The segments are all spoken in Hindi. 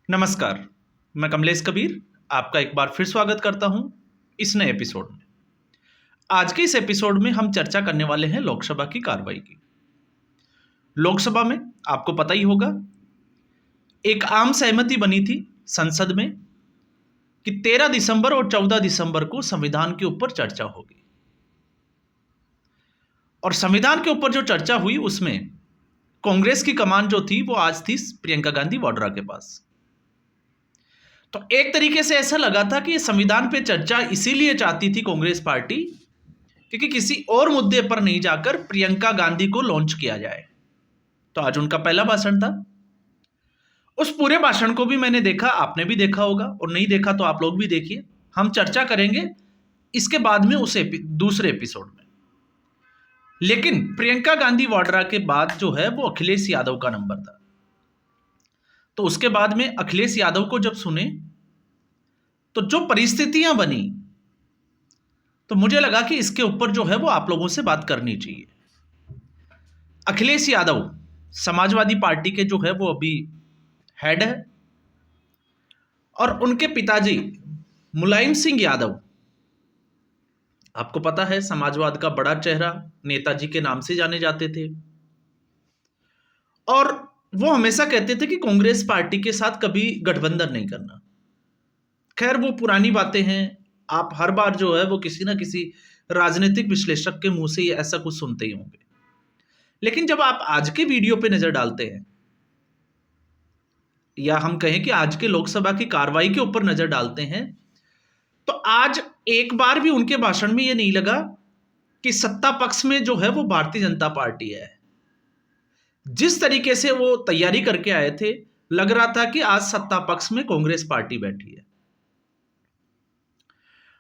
नमस्कार, मैं कमलेश कबीर आपका एक बार फिर स्वागत करता हूं इस नए एपिसोड में। आज के इस एपिसोड में हम चर्चा करने वाले हैं लोकसभा की कार्रवाई की। लोकसभा में आपको पता ही होगा, एक आम सहमति बनी थी संसद में कि 13 दिसंबर और 14 दिसंबर को संविधान के ऊपर चर्चा होगी। और संविधान के ऊपर जो चर्चा हुई उसमें कांग्रेस की कमान जो थी वो आज थी प्रियंका गांधी वाड्रा के पास। तो एक तरीके से ऐसा लगा था कि संविधान पे चर्चा इसीलिए चाहती थी कांग्रेस पार्टी क्योंकि किसी और मुद्दे पर नहीं जाकर प्रियंका गांधी को लॉन्च किया जाए। तो आज उनका पहला भाषण था। उस पूरे भाषण को भी मैंने देखा, आपने भी देखा होगा, और नहीं देखा तो आप लोग भी देखिए। हम चर्चा करेंगे इसके बाद में दूसरे एपिसोड में। लेकिन प्रियंका गांधी वाड्रा के बाद जो है वो अखिलेश यादव का नंबर था। तो उसके बाद में अखिलेश यादव को जब सुने तो जो परिस्थितियां बनी तो मुझे लगा कि इसके ऊपर जो है वो आप लोगों से बात करनी चाहिए। अखिलेश यादव समाजवादी पार्टी के जो है वो अभी हेड है, और उनके पिताजी मुलायम सिंह यादव, आपको पता है समाजवाद का बड़ा चेहरा, नेताजी के नाम से जाने जाते थे। और वो हमेशा कहते थे कि कांग्रेस पार्टी के साथ कभी गठबंधन नहीं करना। खैर वो पुरानी बातें हैं, आप हर बार जो है वो किसी ना किसी राजनीतिक विश्लेषक के मुंह से ये ऐसा कुछ सुनते ही होंगे। लेकिन जब आप आज के वीडियो पे नजर डालते हैं, या हम कहें कि आज के लोकसभा की कार्रवाई के ऊपर नजर डालते हैं, तो आज एक बार भी उनके भाषण में ये नहीं लगा कि सत्ता पक्ष में जो है वो भारतीय जनता पार्टी है। जिस तरीके से वो तैयारी करके आए थे, लग रहा था कि आज सत्ता पक्ष में कांग्रेस पार्टी बैठी है।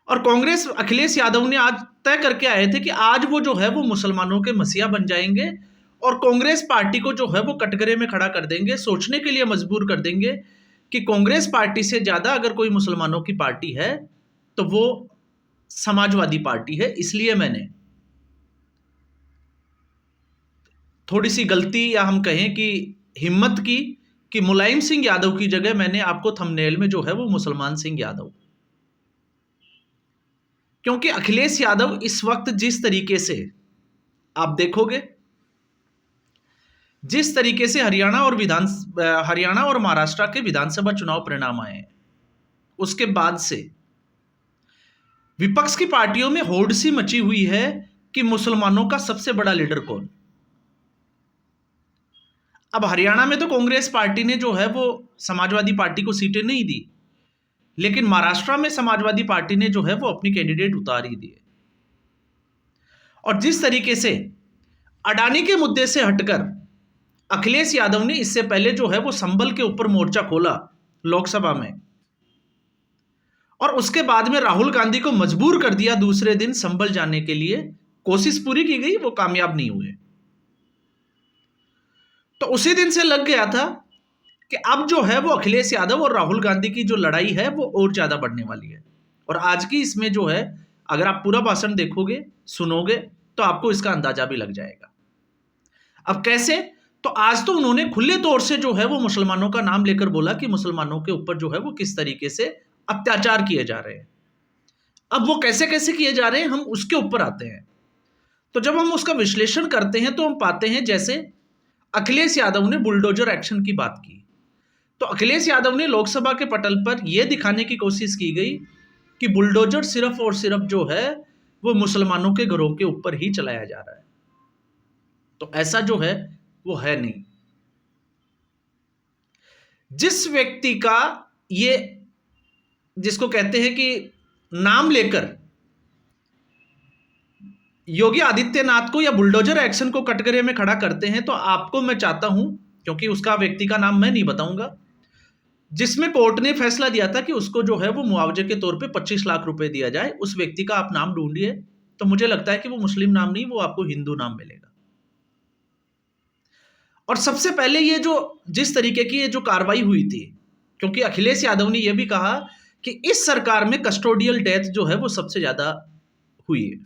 और कांग्रेस, अखिलेश यादव ने आज तय करके आए थे कि आज वो जो है वो मुसलमानों के मसीहा बन जाएंगे और कांग्रेस पार्टी को जो है वो कटघरे में खड़ा कर देंगे, सोचने के लिए मजबूर कर देंगे कि कांग्रेस पार्टी से ज्यादा अगर कोई मुसलमानों की पार्टी है तो वो समाजवादी पार्टी है। इसलिए मैंने थोड़ी सी गलती, या हम कहें कि हिम्मत की कि मुलायम सिंह यादव की जगह मैंने आपको थंबनेल में जो है वो मुसलमान सिंह यादव, क्योंकि अखिलेश यादव इस वक्त जिस तरीके से आप देखोगे, जिस तरीके से हरियाणा और महाराष्ट्र के विधानसभा चुनाव परिणाम आए हैं, उसके बाद से विपक्ष की पार्टियों में होड़ सी मची हुई है कि मुसलमानों का सबसे बड़ा लीडर कौन। अब हरियाणा में तो कांग्रेस पार्टी ने जो है वो समाजवादी पार्टी को सीटें नहीं दी, लेकिन महाराष्ट्र में समाजवादी पार्टी ने जो है वो अपनी कैंडिडेट उतार ही दिए। और जिस तरीके से अडानी के मुद्दे से हटकर अखिलेश यादव ने इससे पहले जो है वो संभल के ऊपर मोर्चा खोला लोकसभा में, और उसके बाद में राहुल गांधी को मजबूर कर दिया दूसरे दिन संभल जाने के लिए। कोशिश पूरी की गई, वो कामयाब नहीं हुए। तो उसी दिन से लग गया था कि अब जो है वो अखिलेश यादव और राहुल गांधी की जो लड़ाई है वो और ज्यादा बढ़ने वाली है। और आज की इसमें जो है, अगर आप पूरा भाषण देखोगे, सुनोगे, तो आपको इसका अंदाजा भी लग जाएगा। अब कैसे? तो आज तो उन्होंने खुले तौर से जो है वो मुसलमानों का नाम लेकर बोला कि मुसलमानों के ऊपर जो है वो किस तरीके से अत्याचार किए जा रहे हैं। अब वो कैसे कैसे किए जा रहे हैं, हम उसके ऊपर आते हैं। तो जब हम उसका विश्लेषण करते हैं तो हम पाते हैं, जैसे अखिलेश यादव ने बुलडोजर एक्शन की बात की, तो अखिलेश यादव ने लोकसभा के पटल पर यह दिखाने की कोशिश की गई कि बुलडोजर सिर्फ और सिर्फ जो है वो मुसलमानों के घरों के ऊपर ही चलाया जा रहा है। तो ऐसा जो है वो है नहीं। जिस व्यक्ति का ये, जिसको कहते हैं कि नाम लेकर योगी आदित्यनाथ को या बुलडोजर एक्शन को कटघरे में खड़ा करते हैं, तो आपको मैं चाहता हूं, क्योंकि उसका व्यक्ति का नाम मैं नहीं बताऊंगा, जिसमें कोर्ट ने फैसला दिया था कि उसको जो है वो मुआवजे के तौर पे 25 लाख रुपए दिया जाए, उस व्यक्ति का आप नाम ढूंढिए। तो मुझे लगता है कि वो मुस्लिम नाम नहीं, वो आपको हिंदू नाम मिलेगा। और सबसे पहले ये जो जिस तरीके की ये जो कार्रवाई हुई थी, क्योंकि अखिलेश यादव ने यह भी कहा कि इस सरकार में कस्टोडियल डेथ जो है वो सबसे ज्यादा हुई है।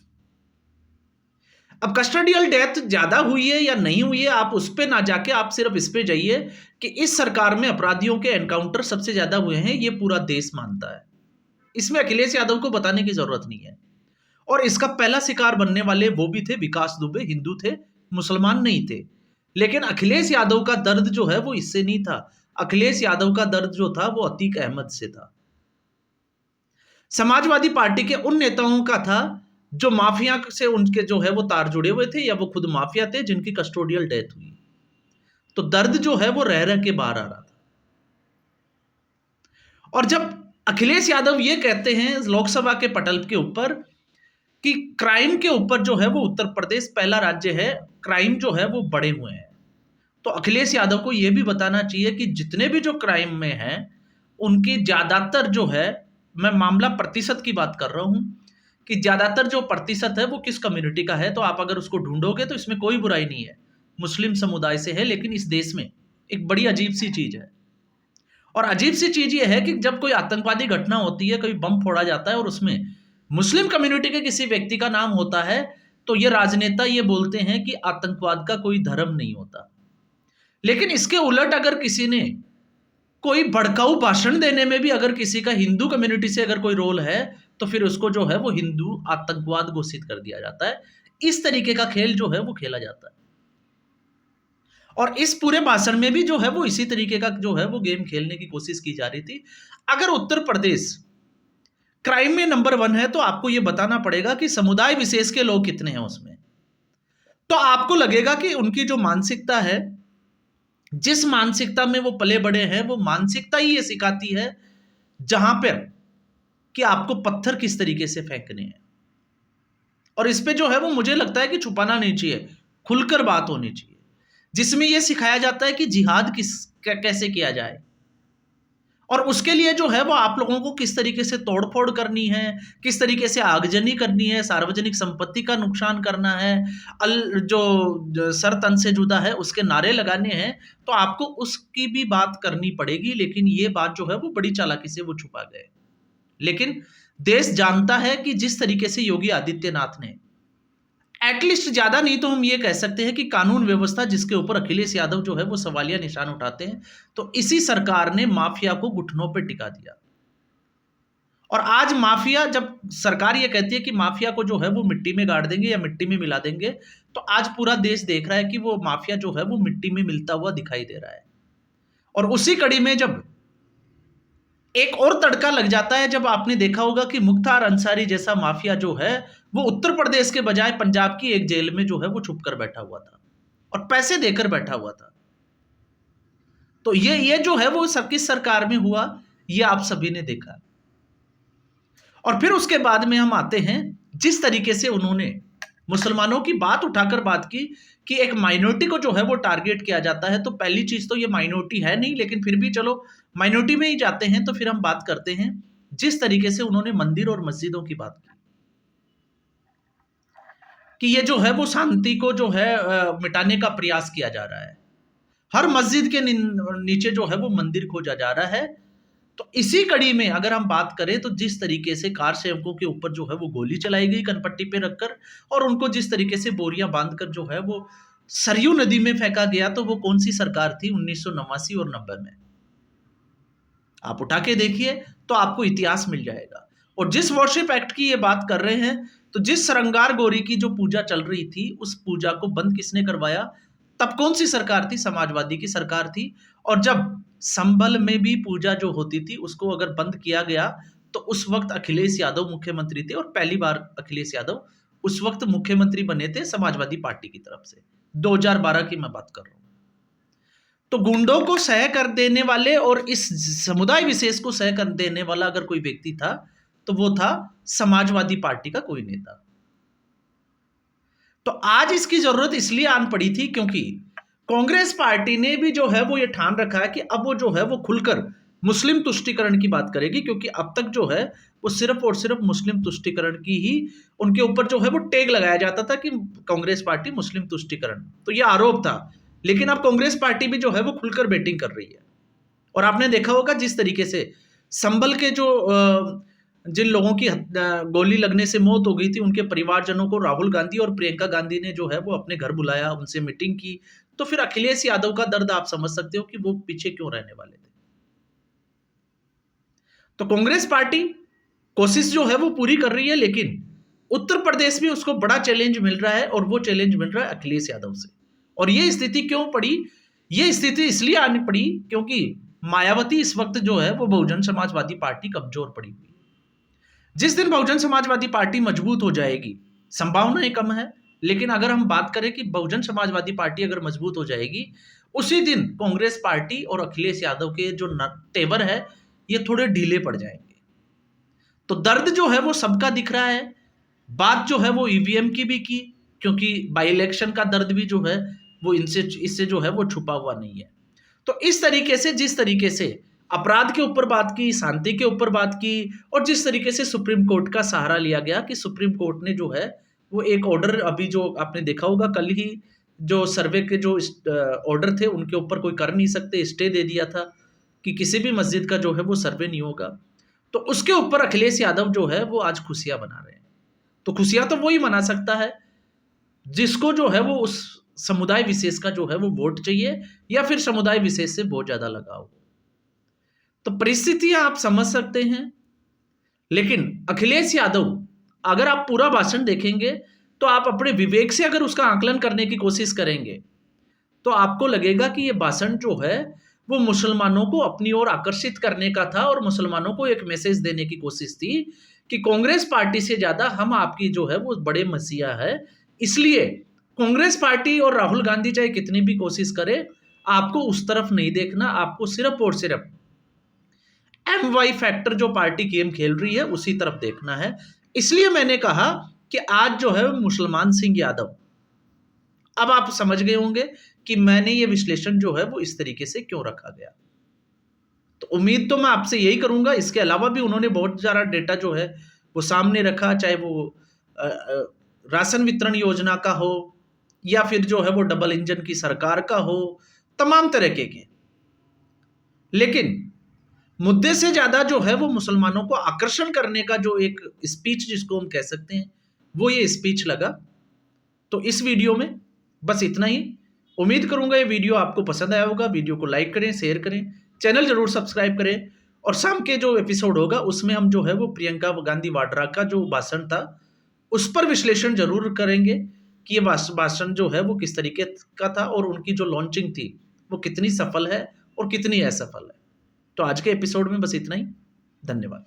अब कस्टोडियल डेथ ज्यादा हुई है या नहीं हुई है, आप उस पे ना जाके आप सिर्फ इस पे जाइए कि इस सरकार में अपराधियों के एनकाउंटर सबसे ज्यादा हुए हैं, ये पूरा देश मानता है। इसमें अखिलेश यादव को बताने की जरूरत नहीं है। और इसका पहला शिकार बनने वाले वो भी थे, विकास दुबे, हिंदू थे, मुसलमान नहीं थे। लेकिन अखिलेश यादव का दर्द जो है वो इससे नहीं था। अखिलेश यादव का दर्द जो था वो अतीक अहमद से था, समाजवादी पार्टी के उन नेताओं का था जो माफिया से उनके जो है वो तार जुड़े हुए थे या वो खुद माफिया थे जिनकी कस्टोडियल डेथ हुई। तो दर्द जो है वो रह रह के बाहर आ रहा था। और जब अखिलेश यादव ये कहते हैं लोकसभा के पटल के ऊपर कि क्राइम के ऊपर जो है वो उत्तर प्रदेश पहला राज्य है, क्राइम जो है वो बढ़े हुए हैं, तो अखिलेश यादव को यह भी बताना चाहिए कि जितने भी जो क्राइम में हैं उनकी ज्यादातर जो है, मैं मामला प्रतिशत की बात कर रहा हूं कि ज्यादातर जो प्रतिशत है वो किस कम्युनिटी का है, तो आप अगर उसको ढूंढोगे तो इसमें कोई बुराई नहीं है, मुस्लिम समुदाय से है। लेकिन इस देश में एक बड़ी अजीब सी चीज है, और अजीब सी चीज ये है कि जब कोई आतंकवादी घटना होती है, कोई बम फोड़ा जाता है और उसमें मुस्लिम कम्युनिटी के किसी व्यक्ति का नाम होता है, तो ये राजनेता ये बोलते हैं कि आतंकवाद का कोई धर्म नहीं होता। लेकिन इसके उलट अगर किसी ने कोई भड़काऊ भाषण देने में भी अगर किसी का हिंदू कम्युनिटी से अगर कोई रोल है, तो फिर उसको जो है वो हिंदू आतंकवाद घोषित कर दिया जाता है। इस तरीके का खेल जो है वो खेला जाता है। और इस पूरे भाषण में भी जो है वो इसी तरीके का जो है वो गेम खेलने की कोशिश की जा रही थी। अगर उत्तर प्रदेश क्राइम में नंबर 1 है, तो आपको यह बताना पड़ेगा कि समुदाय विशेष के लोग कितने हैं उसमें। तो आपको लगेगा कि उनकी जो मानसिकता है, जिस मानसिकता में वो पले बड़े हैं, वो मानसिकता ही ये सिखाती है जहां पर कि आपको पत्थर किस तरीके से फेंकने हैं। और इस पे जो है वो मुझे लगता है कि छुपाना नहीं चाहिए, खुलकर बात होनी चाहिए, जिसमें यह सिखाया जाता है कि जिहाद कैसे किया जाए, और उसके लिए जो है वो आप लोगों को किस तरीके से तोड़फोड़ करनी है, किस तरीके से आगजनी करनी है, सार्वजनिक संपत्ति का नुकसान करना है, जो सर तन से जुदा है उसके नारे लगाने हैं, तो आपको उसकी भी बात करनी पड़ेगी। लेकिन ये बात जो है वो बड़ी चालाकी से वो छुपा गए। लेकिन देश जानता है कि जिस तरीके से योगी आदित्यनाथ ने, एटलीस्ट ज्यादा नहीं तो हम ये कह सकते हैं कि कानून व्यवस्था जिसके ऊपर अखिलेश यादव जो है वो सवालिया निशान उठाते हैं, तो इसी सरकार ने माफिया को घुटनों पे टिका दिया। और आज माफिया, जब सरकार ये कहती है कि माफिया को जो है वो मिट्टी में गाड़ देंगे या मिट्टी में मिला देंगे, तो आज पूरा देश देख रहा है कि वो माफिया जो है वो मिट्टी में मिलता हुआ दिखाई दे रहा है। और उसी कड़ी में जब एक और तड़का लग जाता है, जब आपने देखा होगा कि मुख्तार अंसारी जैसा माफिया जो है वो उत्तर प्रदेश के बजाय पंजाब की एक जेल में जो है वो छुप कर बैठा हुआ था और पैसे देकर बैठा हुआ था। तो ये जो है वो किस सरकार में हुआ, ये आप सभी ने देखा। और फिर उसके बाद में हम आते हैं जिस तरीके से उन्होंने मुसलमानों की बात उठाकर बात की कि एक माइनॉरिटी को जो है वो टारगेट किया जाता है। तो पहली चीज तो ये माइनॉरिटी है नहीं, लेकिन फिर भी चलो माइनॉरिटी में ही जाते हैं। तो फिर हम बात करते हैं जिस तरीके से उन्होंने मंदिर और मस्जिदों की बात की कि ये जो है वो शांति को जो है मिटाने का प्रयास किया जा रहा है, हर मस्जिद के नीचे जो है वो मंदिर खोजा जा रहा है। तो इसी कड़ी में अगर हम बात करें तो जिस तरीके से कार सेवकों के ऊपर जो है वो गोली चलाई गई कनपट्टी पे रखकर, और उनको जिस तरीके से बोरियां बांधकर जो है वो सरयू नदी में फेंका गया, तो वो कौन सी सरकार थी 1989 और 90 में? आप उठा के देखिए तो आपको इतिहास मिल जाएगा। और जिस वर्शिप एक्ट की ये बात कर रहे हैं, तो जिस श्रृंगार गौरी की जो पूजा चल रही थी, उस पूजा को बंद किसने करवाया? तब कौन सी सरकार थी? समाजवादी की सरकार थी। और जब संभल में भी पूजा जो होती थी उसको अगर बंद किया गया, तो उस वक्त अखिलेश यादव मुख्यमंत्री थे, और पहली बार अखिलेश यादव उस वक्त मुख्यमंत्री बने थे समाजवादी पार्टी की तरफ से। 2012 की मैं बात कर रहा हूं। तो गुंडों को सह कर देने वाले और इस समुदाय विशेष को सह कर देने वाला अगर कोई व्यक्ति था, तो वो था समाजवादी पार्टी का कोई नेता। तो आज इसकी जरूरत इसलिए आन पड़ी थी क्योंकि कांग्रेस पार्टी ने भी जो है वो ये ठान रखा है कि अब वो जो है वो खुलकर मुस्लिम तुष्टीकरण की बात करेगी, क्योंकि अब तक जो है वो सिर्फ और सिर्फ मुस्लिम तुष्टीकरण की ही उनके ऊपर जो है वो टैग लगाया जाता था कि कांग्रेस पार्टी मुस्लिम तुष्टीकरण, तो ये आरोप था। लेकिन अब कांग्रेस पार्टी भी जो है वो खुलकर बैटिंग कर रही है। और आपने देखा होगा जिस तरीके से संभल के जो जिन लोगों की गोली लगने से मौत हो गई थी, उनके परिवारजनों को राहुल गांधी और प्रियंका गांधी ने जो है वो अपने घर बुलाया, उनसे मीटिंग की। तो फिर अखिलेश यादव का दर्द आप समझ सकते हो कि वो पीछे क्यों रहने वाले थे। तो कांग्रेस पार्टी कोशिश जो है वो पूरी कर रही है, लेकिन उत्तर प्रदेश में उसको बड़ा चैलेंज मिल रहा है, और वो चैलेंज मिल रहा है अखिलेश यादव से। और ये स्थिति क्यों पड़ी? ये स्थिति इसलिए आनी पड़ी क्योंकि मायावती इस वक्त जो है वो बहुजन समाजवादी पार्टी कमजोर पड़ी हुई। जिस दिन बहुजन समाजवादी पार्टी मजबूत हो जाएगी, संभावनाएं कम है, लेकिन अगर हम बात करें कि बहुजन समाजवादी पार्टी अगर मजबूत हो जाएगी, उसी दिन कांग्रेस पार्टी और अखिलेश यादव के जो तेवर है ये थोड़े ढीले पड़ जाएंगे। तो दर्द जो है वो सबका दिख रहा है। बात जो है वो ईवीएम की भी की, क्योंकि बाई इलेक्शन का दर्द भी जो है वो इससे जो है वो छुपा हुआ नहीं है। तो इस तरीके से, जिस तरीके से अपराध के ऊपर बात की, शांति के ऊपर बात की, और जिस तरीके से सुप्रीम कोर्ट का सहारा लिया गया कि सुप्रीम कोर्ट ने जो है वो एक ऑर्डर, अभी जो आपने देखा होगा कल ही, जो सर्वे के जो ऑर्डर थे उनके ऊपर कोई कर नहीं सकते, स्टे दे दिया था कि किसी भी मस्जिद का जो है वो सर्वे नहीं होगा। तो उसके ऊपर अखिलेश यादव जो है वो आज खुशियां मना रहे हैं। तो खुशियां तो वही मना सकता है जिसको जो है वो उस समुदाय विशेष का जो है वो वोट चाहिए, या फिर समुदाय विशेष से बहुत ज्यादा लगाव। तो परिस्थितियां आप समझ सकते हैं। लेकिन अखिलेश यादव, अगर आप पूरा भाषण देखेंगे तो आप अपने विवेक से अगर उसका आकलन करने की कोशिश करेंगे तो आपको लगेगा कि ये भाषण जो है वो मुसलमानों को अपनी ओर आकर्षित करने का था, और मुसलमानों को एक मैसेज देने की कोशिश थी कि कांग्रेस पार्टी से ज्यादा हम आपकी जो है वो बड़े मसीहा है। इसलिए कांग्रेस पार्टी और राहुल गांधी चाहे कितनी भी कोशिश करे, आपको उस तरफ नहीं देखना, आपको सिर्फ और सिर्फ MY फैक्टर जो पार्टी गेम खेल रही है उसी तरफ देखना है। इसलिए मैंने कहा कि आज जो है मुसलमान सिंह यादव, अब आप समझ गए होंगे कि मैंने ये विश्लेषण जो है वो इस तरीके से क्यों रखा गया। तो उम्मीद तो मैं आपसे यही करूंगा। इसके अलावा भी उन्होंने बहुत सारा डेटा जो है वो सामने रखा, चाहे वो राशन वितरण योजना का हो, या फिर जो है वो डबल इंजन की सरकार का हो, तमाम तरीके के। लेकिन मुद्दे से ज्यादा जो है वो मुसलमानों को आकर्षण करने का जो एक स्पीच जिसको हम कह सकते हैं, वो ये स्पीच लगा। तो इस वीडियो में बस इतना ही। उम्मीद करूंगा ये वीडियो आपको पसंद आया होगा। वीडियो को लाइक करें, शेयर करें, चैनल जरूर सब्सक्राइब करें, और शाम के जो एपिसोड होगा उसमें हम जो है वो प्रियंका गांधी वाड्रा का जो भाषण था उस पर विश्लेषण जरूर करेंगे कि ये भाषण जो है वो किस तरीके का था, और उनकी जो लॉन्चिंग थी वो कितनी सफल है और कितनी असफल है। तो आज के एपिसोड में बस इतना ही। धन्यवाद।